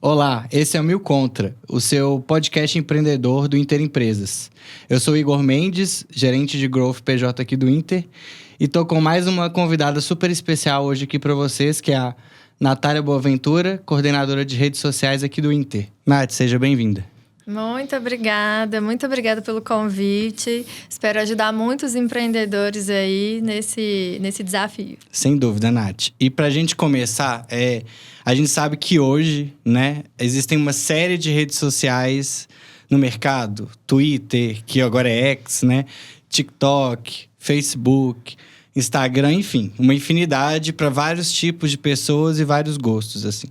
Olá, esse é o Mil Contra, o seu podcast empreendedor do Inter Empresas. Eu sou Igor Mendes, gerente de Growth PJ aqui do Inter, e tô com mais uma convidada super especial hoje aqui para vocês, que é a Natália Boaventura, coordenadora de redes sociais aqui do Inter. Nath, seja bem-vinda. Muito obrigada pelo convite. Espero ajudar muitos empreendedores aí nesse desafio. Sem dúvida, Nath. E pra gente começar, a gente sabe que hoje, né, existem uma série de redes sociais no mercado. Twitter, que agora é X, né? TikTok, Facebook, Instagram, enfim. Uma infinidade para vários tipos de pessoas e vários gostos, assim.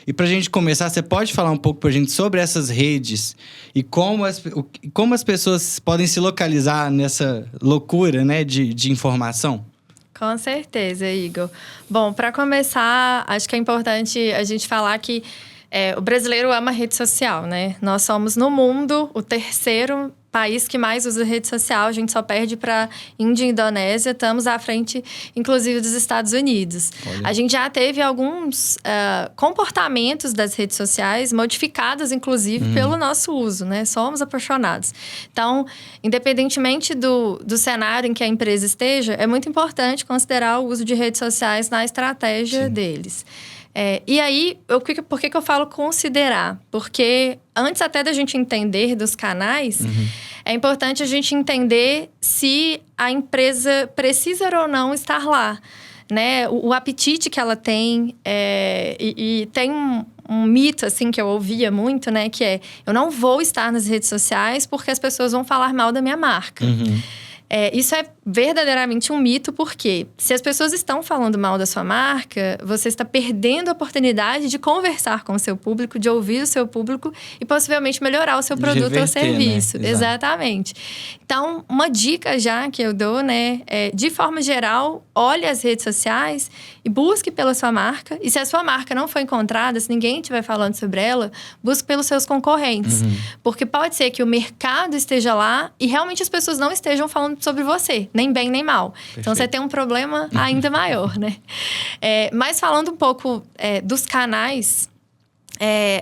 E pra gente começar, você pode falar um pouco pra gente sobre essas redes e como as pessoas podem se localizar nessa loucura, né, de informação? Com certeza, Igor. Bom, para começar, acho que é importante a gente falar que o brasileiro ama rede social, né? Nós somos, no mundo, o terceiro país que mais usa rede social. A gente só perde para Índia e Indonésia. Estamos à frente, inclusive, dos Estados Unidos. Olha. A gente já teve alguns comportamentos das redes sociais modificados, inclusive, pelo nosso uso, né? Somos apaixonados. Então, independentemente do cenário em que a empresa esteja, é muito importante considerar o uso de redes sociais na estratégia deles. E aí, por que eu falo considerar? Porque antes até da gente entender dos canais, é importante a gente entender se a empresa precisa ou não estar lá, né? O apetite que ela tem. E tem um mito, assim, que eu ouvia muito, né? Que é, eu não vou estar nas redes sociais porque as pessoas vão falar mal da minha marca. Isso é verdadeiramente um mito, porque se as pessoas estão falando mal da sua marca, você está perdendo a oportunidade de conversar com o seu público, de ouvir o seu público e possivelmente melhorar o seu produto ou serviço. Né? Exatamente. Então, uma dica já que eu dou, né, de forma geral, olhe as redes sociais e busque pela sua marca. E se a sua marca não foi encontrada, se ninguém estiver falando sobre ela, busque pelos seus concorrentes. Porque pode ser que o mercado esteja lá e realmente as pessoas não estejam falando sobre você, nem bem nem mal. Perfeito. Então, você tem um problema ainda maior, né? Mas falando um pouco dos canais,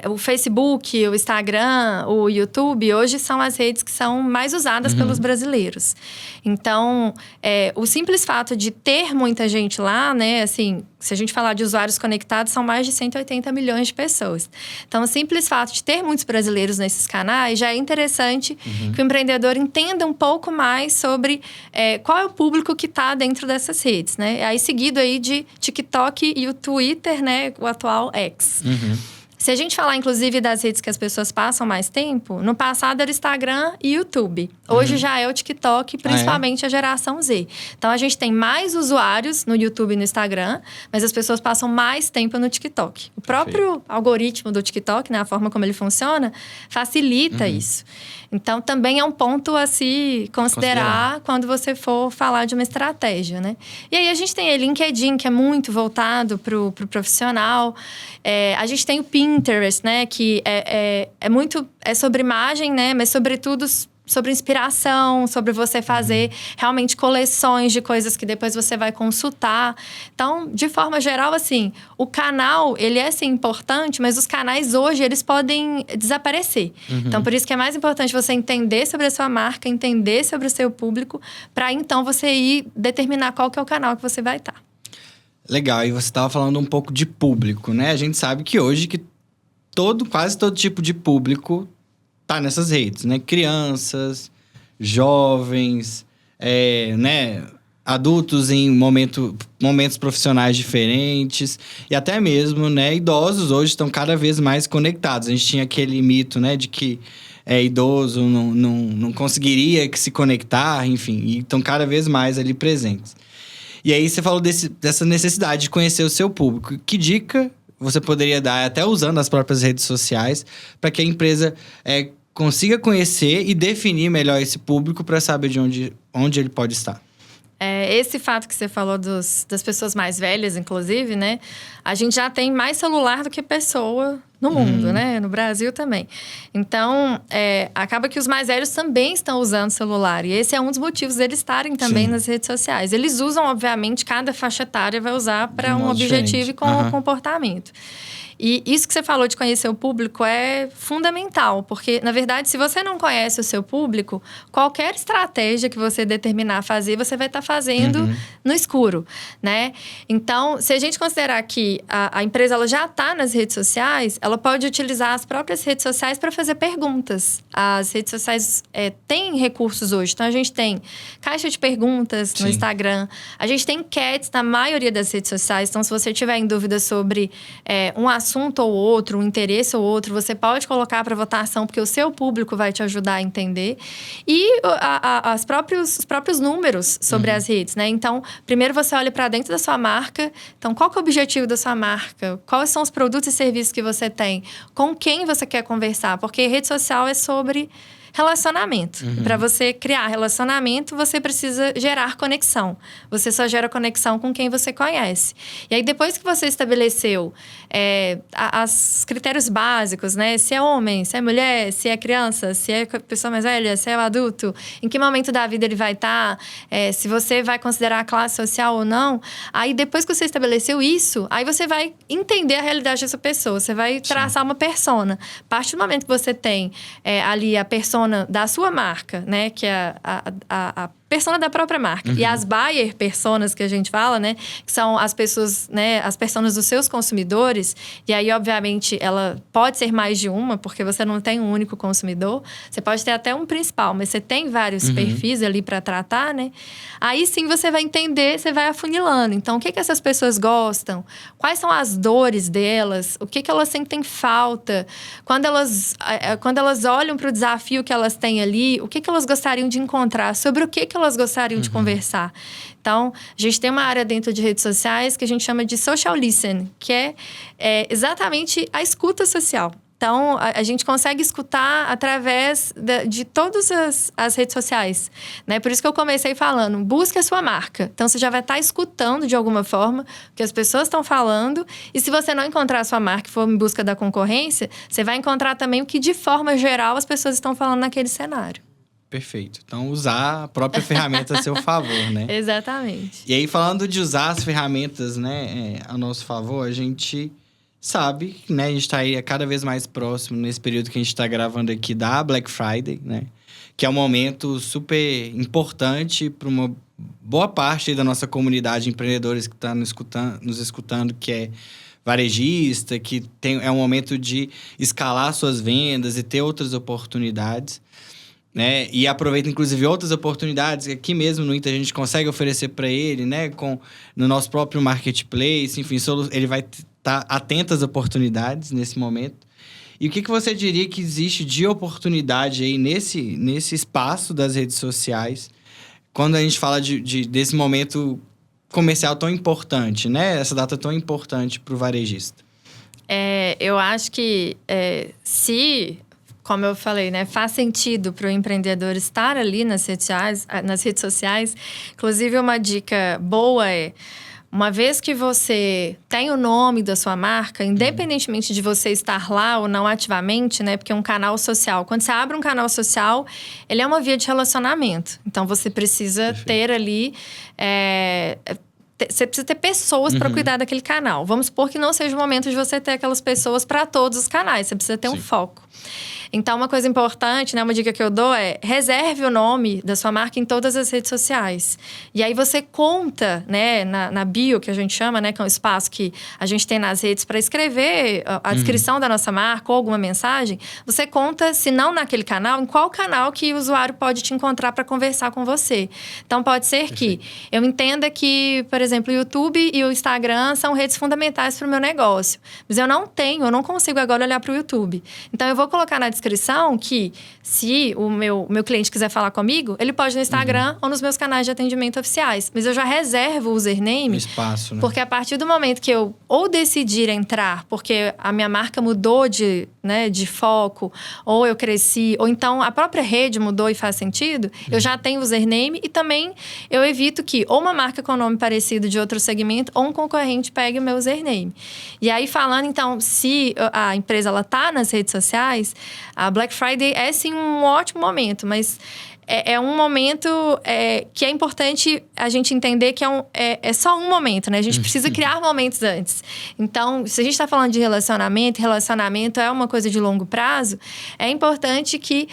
o Facebook, o Instagram, o YouTube, hoje são as redes que são mais usadas pelos brasileiros. Então, o simples fato de ter muita gente lá, né? Assim, se a gente falar de usuários conectados, são mais de 180 milhões de pessoas. Então, o simples fato de ter muitos brasileiros nesses canais já é interessante que o empreendedor entenda um pouco mais sobre qual é o público que está dentro dessas redes, né? Aí, seguido aí de TikTok e o Twitter, né? O atual X. Se a gente falar, inclusive, das redes que as pessoas passam mais tempo, no passado era Instagram e YouTube. Hoje já é o TikTok, principalmente a geração Z. Então, a gente tem mais usuários no YouTube e no Instagram, mas as pessoas passam mais tempo no TikTok. O próprio algoritmo do TikTok, né, a forma como ele funciona, facilita isso. Então, também é um ponto a se considerar quando você for falar de uma estratégia, né? E aí, a gente tem o LinkedIn, que é muito voltado pro profissional. A gente tem o Pinterest, né? Que é sobre imagem, né? Mas, sobretudo, sobre inspiração, sobre você fazer realmente coleções de coisas que depois você vai consultar. Então, de forma geral, assim, o canal, ele é, sim, importante, mas os canais hoje, eles podem desaparecer. Então, por isso que é mais importante você entender sobre a sua marca, entender sobre o seu público, para então você ir determinar qual que é o canal que você vai estar. Legal, e você estava falando um pouco de público, né? A gente sabe que hoje quase todo tipo de público tá nessas redes, né? Crianças, jovens, né? Adultos em momentos profissionais diferentes. E até mesmo, né? Idosos hoje estão cada vez mais conectados. A gente tinha aquele mito, né? De que idoso não conseguiria se conectar, enfim. E estão cada vez mais ali presentes. E aí você falou dessa necessidade de conhecer o seu público. Que dica você poderia dar, até usando as próprias redes sociais, para que a empresa consiga conhecer e definir melhor esse público para saber de onde ele pode estar? Esse fato que você falou das pessoas mais velhas, inclusive, né? A gente já tem mais celular do que pessoa no mundo, né? No Brasil também. Então, acaba que os mais velhos também estão usando celular. E esse é um dos motivos deles estarem também nas redes sociais. Eles usam, obviamente, cada faixa etária vai usar para um objetivo e com um comportamento. E isso que você falou de conhecer o público é fundamental, porque, na verdade, se você não conhece o seu público, qualquer estratégia que você determinar a fazer, você vai estar fazendo no escuro, né? Então, se a gente considerar que a empresa ela já está nas redes sociais, ela pode utilizar as próprias redes sociais para fazer perguntas. As redes sociais têm recursos hoje. Então, a gente tem caixa de perguntas no Instagram. A gente tem enquetes na maioria das redes sociais. Então, se você tiver em dúvida sobre um assunto ou outro, um interesse ou outro, você pode colocar para votação, porque o seu público vai te ajudar a entender. E os próprios números sobre as redes, né? Então, primeiro você olha para dentro da sua marca. Então, qual que é o objetivo da sua marca? Quais são os produtos e serviços que você tem? Com quem você quer conversar? Porque rede social é sobre relacionamento. Para você criar relacionamento, você precisa gerar conexão. Você só gera conexão com quem você conhece. E aí, depois que você estabeleceu os critérios básicos, né? Se é homem, se é mulher, se é criança, se é pessoa mais velha, se é o adulto, em que momento da vida ele vai estar, se você vai considerar a classe social ou não. Aí, depois que você estabeleceu isso, aí você vai entender a realidade dessa pessoa. Você vai traçar uma persona. A partir do momento que você tem ali a persona da sua marca, né? Que é a persona da própria marca. E as buyer personas que a gente fala, né? Que são as pessoas, né? As personas dos seus consumidores. E aí, obviamente, ela pode ser mais de uma, porque você não tem um único consumidor. Você pode ter até um principal, mas você tem vários perfis ali para tratar, né? Aí sim você vai entender, você vai afunilando. Então, o que essas pessoas gostam? Quais são as dores delas? O que elas sentem falta? Quando elas olham para o desafio que elas têm ali, o que elas gostariam de encontrar? Sobre o que elas gostariam de conversar. Então, a gente tem uma área dentro de redes sociais que a gente chama de social listen, que é exatamente a escuta social. Então, a gente consegue escutar através de todas as redes sociais, né? Por isso que eu comecei falando, busque a sua marca. Então, você já vai estar escutando de alguma forma o que as pessoas estão falando. E se você não encontrar a sua marca e for em busca da concorrência, você vai encontrar também o que, de forma geral, as pessoas estão falando naquele cenário. Perfeito. Então, usar a própria ferramenta a seu favor, né? Exatamente. E aí, falando de usar as ferramentas, né, a nosso favor, a gente sabe, né, a gente tá aí cada vez mais próximo nesse período que a gente tá gravando aqui da Black Friday, né? Que é um momento super importante para uma boa parte da nossa comunidade de empreendedores que está nos escutando, que é varejista, que é um momento de escalar suas vendas e ter outras oportunidades, né? E aproveita, inclusive, outras oportunidades que aqui mesmo no Inter a gente consegue oferecer para ele, né? No nosso próprio marketplace, enfim, ele vai estar atento às oportunidades nesse momento. E o que você diria que existe de oportunidade aí nesse espaço das redes sociais, quando a gente fala desse momento comercial tão importante, né? Essa data tão importante para o varejista? Eu acho que como eu falei, né, faz sentido para o empreendedor estar ali nas redes sociais. Inclusive, uma dica boa uma vez que você tem o nome da sua marca, independentemente de você estar lá ou não ativamente, né? Porque um canal social, quando você abre um canal social, ele é uma via de relacionamento. Então, você precisa ter ali... Você precisa ter pessoas para cuidar daquele canal. Vamos supor que não seja o momento de você ter aquelas pessoas para todos os canais. Você precisa ter um foco. Então, uma coisa importante, né, uma dica que eu dou reserve o nome da sua marca em todas as redes sociais. E aí você conta, né, na bio, que a gente chama, né, que é um espaço que a gente tem nas redes para escrever a descrição da nossa marca ou alguma mensagem. Você conta, se não naquele canal, em qual canal que o usuário pode te encontrar para conversar com você. Então, pode ser que eu entenda que, por exemplo, o YouTube e o Instagram são redes fundamentais para o meu negócio. Mas eu não consigo agora olhar para o YouTube. Então, eu vou colocar na descrição que, se o meu cliente quiser falar comigo, ele pode no Instagram ou nos meus canais de atendimento oficiais. Mas eu já reservo o username. O espaço, né? Porque a partir do momento que eu ou decidir entrar, porque a minha marca mudou de foco, ou eu cresci, ou então a própria rede mudou e faz sentido, eu já tenho o username e também eu evito que ou uma marca com nome parecido de outro segmento ou um concorrente pegue o meu username. E aí, falando, então, se a empresa está nas redes sociais, a Black Friday é, sim, um ótimo momento, mas é um momento que é importante a gente entender que é só um momento, né? A gente precisa criar momentos antes. Então, se a gente está falando de relacionamento é uma coisa de longo prazo, é importante que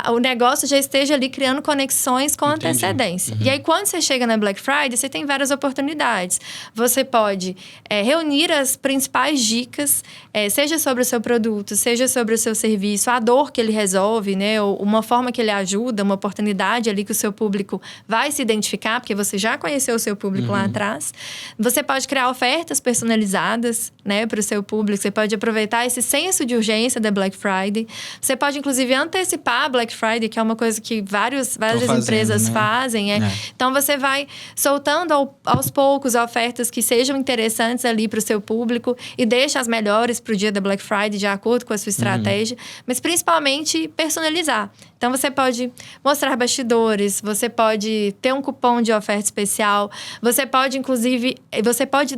o negócio já esteja ali criando conexões com antecedência. E aí, quando você chega na Black Friday, você tem várias oportunidades. Você pode reunir as principais dicas, seja sobre o seu produto, seja sobre o seu serviço, a dor que ele resolve, né? Ou uma forma que ele ajuda, uma oportunidade ali que o seu público vai se identificar, porque você já conheceu o seu público lá atrás. Você pode criar ofertas personalizadas, né, para o seu público. Você pode aproveitar esse senso de urgência da Black Friday. Você pode, inclusive, antecipar a Black Friday, que é uma coisa que várias empresas fazem. Então, você vai soltando aos poucos ofertas que sejam interessantes ali para o seu público e deixa as melhores para o dia da Black Friday, de acordo com a sua estratégia. Mas, principalmente, personalizar. Então, você pode mostrar bastidores, você pode ter um cupom de oferta especial, você pode, inclusive,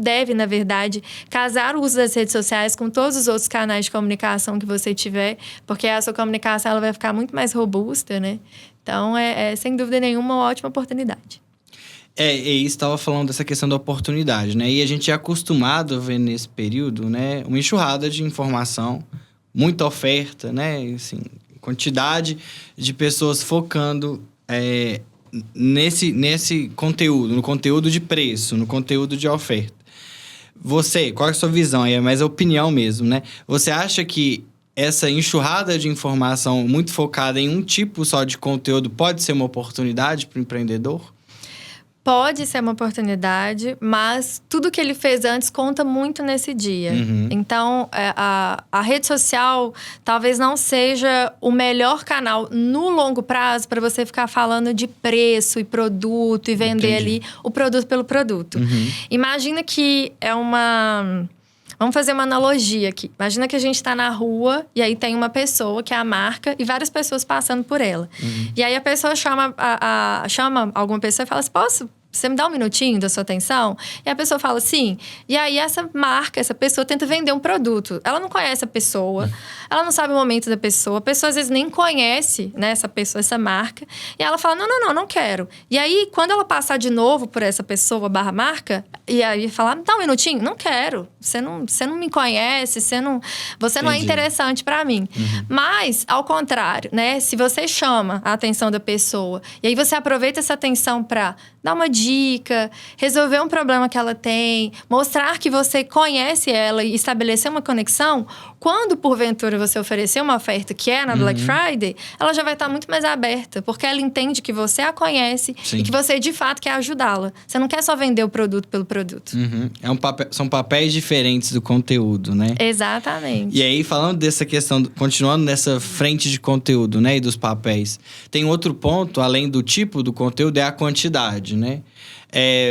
deve, na verdade, casar o uso das redes sociais com todos os outros canais de comunicação que você tiver, porque a sua comunicação ela vai ficar muito mais robusta, né? Então, sem dúvida nenhuma, uma ótima oportunidade. E estava falando dessa questão da oportunidade, né? E a gente é acostumado a ver nesse período, né, uma enxurrada de informação, muita oferta, né? Assim, quantidade de pessoas focando nesse conteúdo, no conteúdo de preço, no conteúdo de oferta. Qual é a sua visão? É mais a opinião mesmo, né? Você acha que essa enxurrada de informação muito focada em um tipo só de conteúdo pode ser uma oportunidade para o empreendedor? Pode ser uma oportunidade, mas tudo que ele fez antes conta muito nesse dia. Então, a rede social talvez não seja o melhor canal no longo prazo para você ficar falando de preço e produto e vender ali o produto pelo produto. Imagina que Vamos fazer uma analogia aqui. Imagina que a gente está na rua e aí tem uma pessoa que é a marca e várias pessoas passando por ela. E aí a pessoa chama alguma pessoa e fala assim, você me dá um minutinho da sua atenção? E a pessoa fala sim. E aí essa pessoa tenta vender um produto. Ela não conhece a pessoa, ela não sabe o momento da pessoa. A pessoa às vezes nem conhece, né, essa marca. E ela fala, não quero. E aí, quando ela passar de novo por essa pessoa /marca, e aí falar, me dá um minutinho? Não quero. Você não me conhece, você não é interessante para mim. Mas, ao contrário, né, se você chama a atenção da pessoa, e aí você aproveita essa atenção para dar uma dica, resolver um problema que ela tem, mostrar que você conhece ela e estabelecer uma conexão, quando porventura você oferecer uma oferta que é na Black Friday, ela já vai estar muito mais aberta, porque ela entende que você a conhece e que você de fato quer ajudá-la. Você não quer só vender o produto pelo produto. São papéis diferentes do conteúdo, né? Exatamente. E aí, falando dessa questão, continuando nessa frente de conteúdo, né, e dos papéis, tem outro ponto, além do tipo do conteúdo, é a quantidade, né?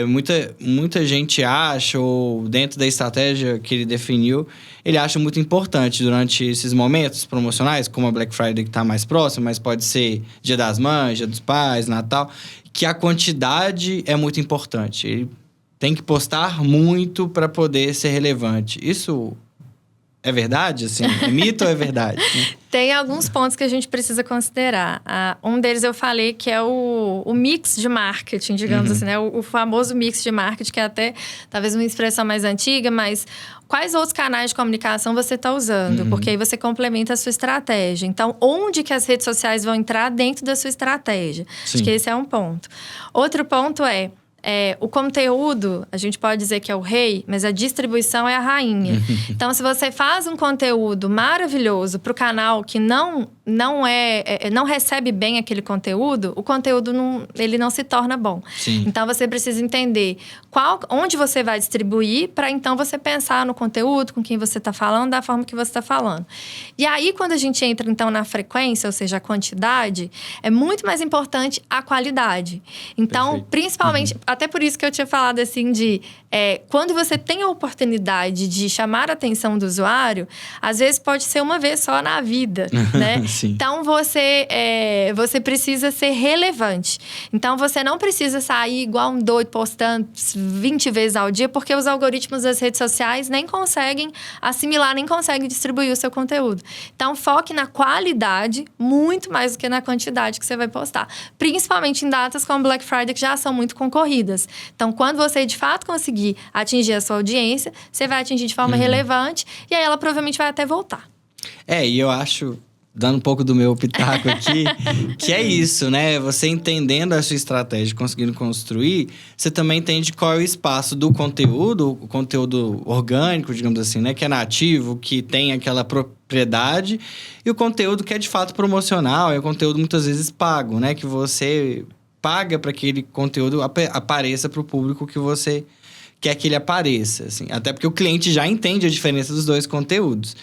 Muita gente acha, ou dentro da estratégia que ele definiu, ele acha muito importante durante esses momentos promocionais, como a Black Friday que está mais próxima, mas pode ser Dia das Mães, Dia dos Pais, Natal, que a quantidade é muito importante. Ele tem que postar muito para poder ser relevante. Isso é verdade? Assim, é mito ou é verdade? Tem alguns pontos que a gente precisa considerar. Um deles eu falei que é o mix de marketing, digamos assim, né? O famoso mix de marketing, que é até talvez uma expressão mais antiga, mas quais outros canais de comunicação você está usando? Porque aí você complementa a sua estratégia. Então, onde que as redes sociais vão entrar dentro da sua estratégia? Sim. Acho que esse é um ponto. Outro ponto o conteúdo, a gente pode dizer que é o rei, mas a distribuição é a rainha. Então, se você faz um conteúdo maravilhoso para o canal que não recebe bem aquele conteúdo, o conteúdo ele não se torna bom. Sim. Então, você precisa entender onde você vai distribuir para então você pensar no conteúdo, com quem você está falando, da forma que você está falando. E aí, quando a gente entra então na frequência, ou seja, a quantidade, é muito mais importante a qualidade. Então, Perfeito. principalmente... Até por isso que eu tinha falado, assim, de quando você tem a oportunidade de chamar a atenção do usuário, às vezes pode ser uma vez só na vida, né? Então, você precisa ser relevante. Então, você não precisa sair igual um doido postando 20 vezes ao dia, porque os algoritmos das redes sociais nem conseguem assimilar, nem conseguem distribuir o seu conteúdo. Então, foque na qualidade muito mais do que na quantidade que você vai postar. Principalmente em datas como Black Friday, que já são muito concorridas. Então, quando você de fato conseguir atingir a sua audiência, você vai atingir de forma relevante e aí ela provavelmente vai até voltar. E eu acho, dando um pouco do meu pitaco aqui, que é isso, né? Você entendendo a sua estratégia, conseguindo construir, você também entende qual é o espaço do conteúdo, o conteúdo orgânico, digamos assim, né? Que é nativo, que tem aquela propriedade, e o conteúdo que é de fato promocional, é o conteúdo muitas vezes pago, né? Que você paga para que aquele conteúdo apareça para o público que você quer que ele apareça, assim. Até porque o cliente já entende a diferença dos dois conteúdos.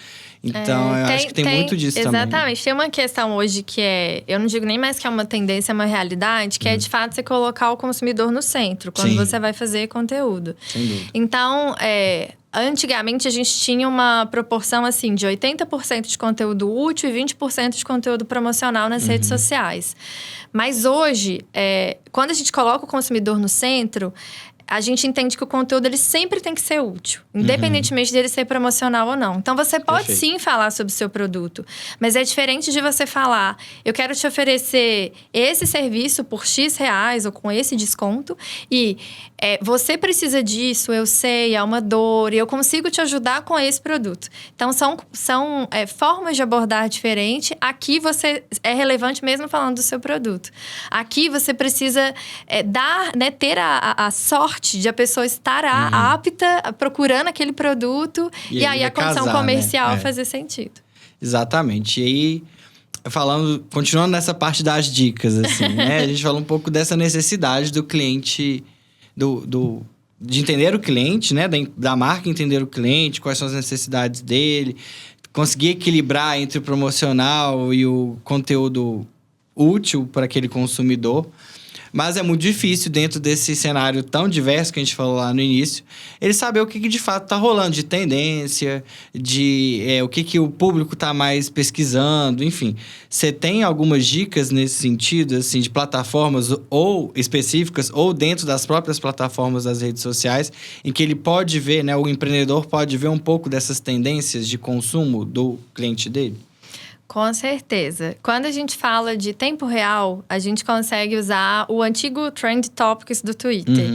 Então, eu acho que tem muito disso também. Exatamente. Tem uma questão hoje que eu não digo nem mais que é uma tendência, é uma realidade, que é de fato você colocar o consumidor no centro, quando você vai fazer conteúdo. Sem dúvida. Então, antigamente a gente tinha uma proporção assim de 80% de conteúdo útil e 20% de conteúdo promocional nas redes sociais. Mas hoje, quando a gente coloca o consumidor no centro, a gente entende que o conteúdo ele sempre tem que ser útil, independentemente dele ser promocional ou não. Então, você pode sim falar sobre o seu produto, mas é diferente de você falar, eu quero te oferecer esse serviço por X reais ou com esse desconto e você precisa disso, eu sei, é uma dor e eu consigo te ajudar com esse produto. Então, são formas de abordar diferente. Aqui você é relevante mesmo falando do seu produto. Aqui você precisa ter a sorte de a pessoa estar apta, procurando aquele produto e aí a condição comercial fazer sentido. Exatamente. E aí, continuando nessa parte das dicas, assim, né? A gente fala um pouco dessa necessidade do cliente, de entender o cliente, né? Da marca entender o cliente, quais são as necessidades dele, conseguir equilibrar entre o promocional e o conteúdo útil para aquele consumidor. Mas é muito difícil, dentro desse cenário tão diverso que a gente falou lá no início, ele saber o que de fato está rolando de tendência, o que o público está mais pesquisando, enfim. Você tem algumas dicas nesse sentido, assim, de plataformas ou específicas, ou dentro das próprias plataformas das redes sociais, em que ele pode ver, né, o empreendedor pode ver um pouco dessas tendências de consumo do cliente dele? Com certeza. Quando a gente fala de tempo real, a gente consegue usar o antigo Trend Topics do Twitter.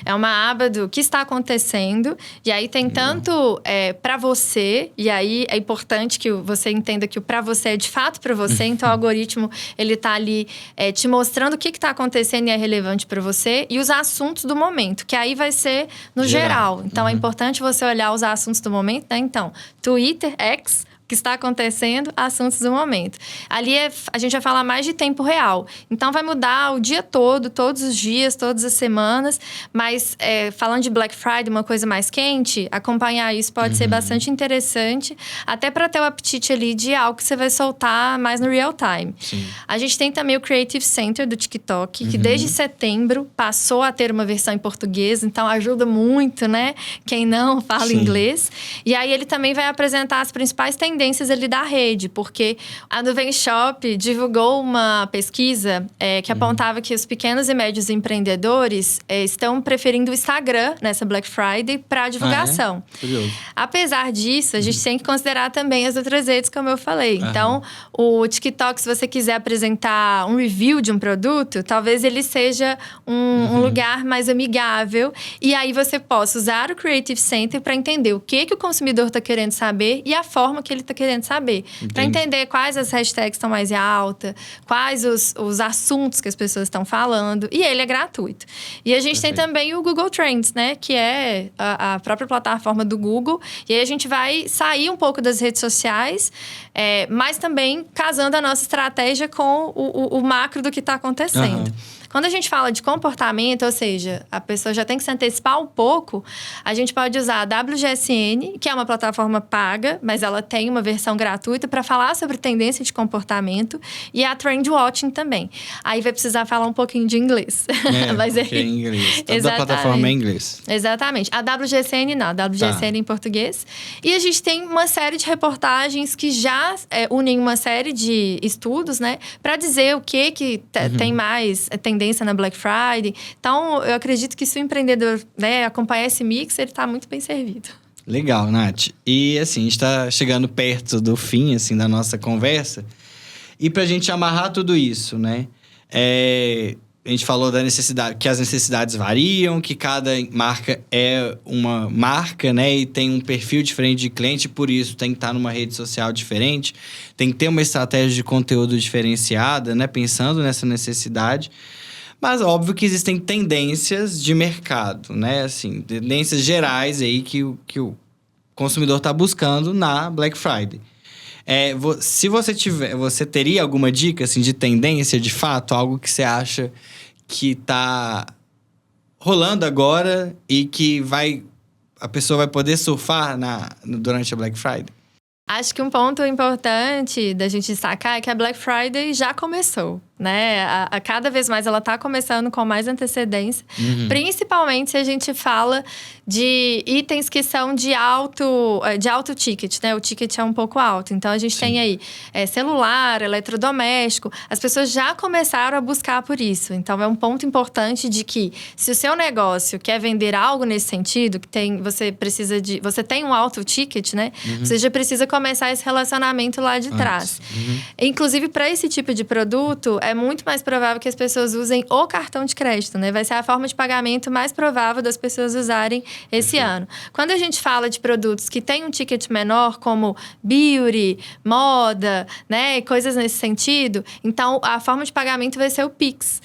É uma aba do que está acontecendo. E aí tem tanto para você, e aí é importante que você entenda que o para você é de fato para você. Então o algoritmo, ele tá ali te mostrando o que está acontecendo e é relevante para você. E os assuntos do momento, que aí vai ser no geral. Então é importante você olhar os assuntos do momento, né? Então, Twitter, X, que está acontecendo, assuntos do momento. Ali a gente vai falar mais de tempo real. Então, vai mudar o dia todo, todos os dias, todas as semanas. Mas, falando de Black Friday, uma coisa mais quente, acompanhar isso pode ser bastante interessante. Até para ter o apetite ali de algo que você vai soltar mais no real time. Sim. A gente tem também o Creative Center do TikTok, que desde setembro passou a ter uma versão em português. Então, ajuda muito, né? Quem não fala inglês. E aí, ele também vai apresentar as principais tendências ali da rede, porque a Nuvem Shop divulgou uma pesquisa que apontava que os pequenos e médios empreendedores estão preferindo o Instagram nessa Black Friday para divulgação. Curioso. Apesar disso, a gente tem que considerar também as outras redes, como eu falei. Então, o TikTok, se você quiser apresentar um review de um produto, talvez ele seja um lugar mais amigável. E aí você possa usar o Creative Center para entender o que o consumidor está querendo saber e a forma que ele está querendo saber. Para entender quais as hashtags estão mais em alta, quais os assuntos que as pessoas estão falando. E ele é gratuito. E a gente tem também o Google Trends, né? Que é a própria plataforma do Google. E aí a gente vai sair um pouco das redes sociais mas também casando a nossa estratégia com o macro do que está acontecendo. Quando a gente fala de comportamento, ou seja, a pessoa já tem que se antecipar um pouco, a gente pode usar a WGSN, que é uma plataforma paga, mas ela tem uma versão gratuita para falar sobre tendência de comportamento, e a Trend Watching também. Aí vai precisar falar um pouquinho de inglês. Mas é em inglês. Toda a plataforma é em inglês. Exatamente. A WGSN não, a WGSN em português. E a gente tem uma série de reportagens que já unem uma série de estudos, né? Para dizer o que tem mais tendência na Black Friday. Então, eu acredito que se o empreendedor, né, acompanhar esse mix, ele está muito bem servido. Legal, Nath. E assim, a gente está chegando perto do fim, assim, da nossa conversa. E para a gente amarrar tudo isso, né? A gente falou da necessidade, que as necessidades variam, que cada marca é uma marca, né? E tem um perfil diferente de cliente, por isso tem que estar numa rede social diferente. Tem que ter uma estratégia de conteúdo diferenciada, né? Pensando nessa necessidade. Mas óbvio que existem tendências de mercado, né? Assim, tendências gerais aí que o consumidor está buscando na Black Friday. Se você teria alguma dica assim, de tendência, de fato, algo que você acha que está rolando agora e que a pessoa vai poder surfar durante a Black Friday? Acho que um ponto importante da gente destacar é que a Black Friday já começou, né? Cada vez mais ela está começando com mais antecedência. Principalmente se a gente fala de itens que são de alto ticket, né? O ticket é um pouco alto. Então, a gente tem aí celular, eletrodoméstico. As pessoas já começaram a buscar por isso. Então, é um ponto importante de que se o seu negócio quer vender algo nesse sentido, você tem um alto ticket, né? Você já precisa começar esse relacionamento lá de trás. Inclusive, para esse tipo de produto, é muito mais provável que as pessoas usem o cartão de crédito, né? Vai ser a forma de pagamento mais provável das pessoas usarem esse ano. Quando a gente fala de produtos que têm um ticket menor, como beauty, moda, né? Coisas nesse sentido, então a forma de pagamento vai ser o Pix.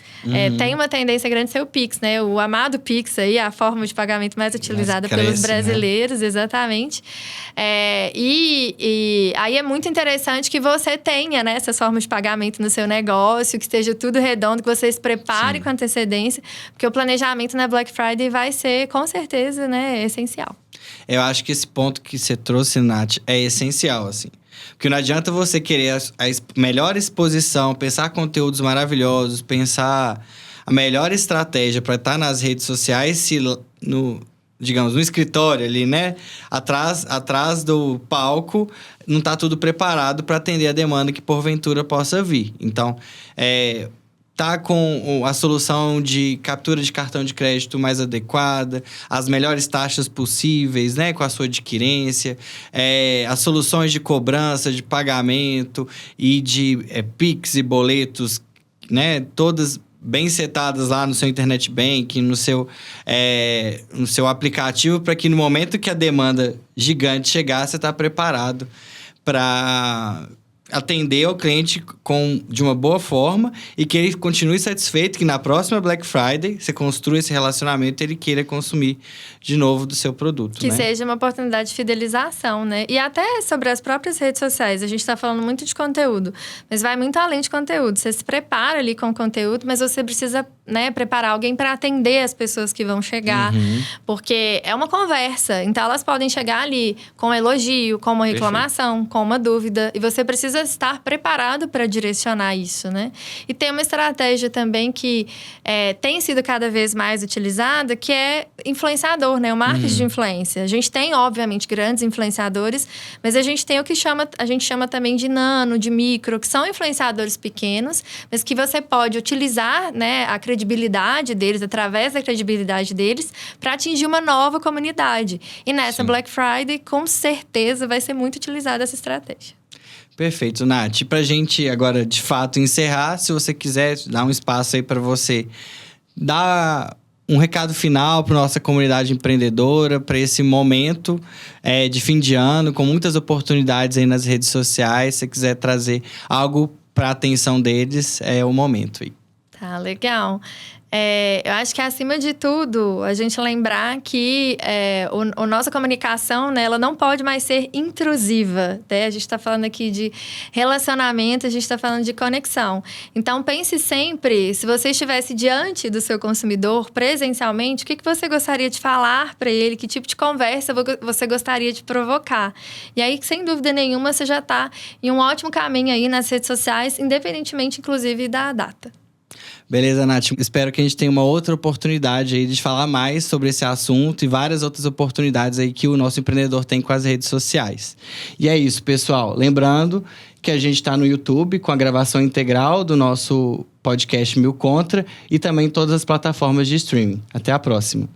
Tem uma tendência grande ser o Pix, né? O amado Pix aí, a forma de pagamento mais utilizada pelos brasileiros, né? Exatamente. E aí é muito interessante que você tenha, né, essas formas de pagamento no seu negócio, que esteja tudo redondo, que você se prepare com antecedência, porque o planejamento na Black Friday vai ser, com certeza, né, essencial. Eu acho que esse ponto que você trouxe, Nath, é essencial, assim. Porque não adianta você querer a melhor exposição, pensar conteúdos maravilhosos, pensar a melhor estratégia para estar nas redes sociais, se no escritório ali, né? Atrás do palco, não está tudo preparado para atender a demanda que porventura possa vir. Então, tá com a solução de captura de cartão de crédito mais adequada, as melhores taxas possíveis, né? Com a sua adquirência, as soluções de cobrança, de pagamento e de Pix e boletos, né? Todas bem setadas lá no seu internet banking, no seu aplicativo, para que no momento que a demanda gigante chegar, você está preparado para atender ao cliente de uma boa forma e que ele continue satisfeito, que na próxima Black Friday você construa esse relacionamento e ele queira consumir de novo do seu produto. Que seja uma oportunidade de fidelização, né? E até sobre as próprias redes sociais, a gente está falando muito de conteúdo, mas vai muito além de conteúdo. Você se prepara ali com o conteúdo, mas você precisa, né, preparar alguém para atender as pessoas que vão chegar, porque é uma conversa. Então, elas podem chegar ali com um elogio, com uma reclamação, com uma dúvida, e você precisa estar preparado para direcionar isso, né? E tem uma estratégia também que tem sido cada vez mais utilizada, que é influenciador, né? O marketing de influência. A gente tem, obviamente, grandes influenciadores, mas a gente tem o que a gente chama também de nano, de micro, que são influenciadores pequenos, mas que você pode utilizar, né, a credibilidade deles, através da credibilidade deles, para atingir uma nova comunidade. E nessa Black Friday, com certeza, vai ser muito utilizada essa estratégia. Perfeito, Nath. Pra gente agora, de fato, encerrar, se você quiser dar um espaço aí para você dar um recado final para nossa comunidade empreendedora, para esse momento de fim de ano, com muitas oportunidades aí nas redes sociais. Se você quiser trazer algo para a atenção deles, é o momento aí. Tá, legal. Eu acho que, acima de tudo, a gente lembrar que a nossa comunicação, né, ela não pode mais ser intrusiva, né? A gente está falando aqui de relacionamento, a gente está falando de conexão. Então, pense sempre, se você estivesse diante do seu consumidor presencialmente, o que você gostaria de falar para ele, que tipo de conversa você gostaria de provocar. E aí, sem dúvida nenhuma, você já está em um ótimo caminho aí nas redes sociais, independentemente, inclusive, da data. Beleza, Nath. Espero que a gente tenha uma outra oportunidade aí de falar mais sobre esse assunto e várias outras oportunidades aí que o nosso empreendedor tem com as redes sociais. E é isso, pessoal. Lembrando que a gente está no YouTube com a gravação integral do nosso podcast Mil Contra e também em todas as plataformas de streaming. Até a próxima.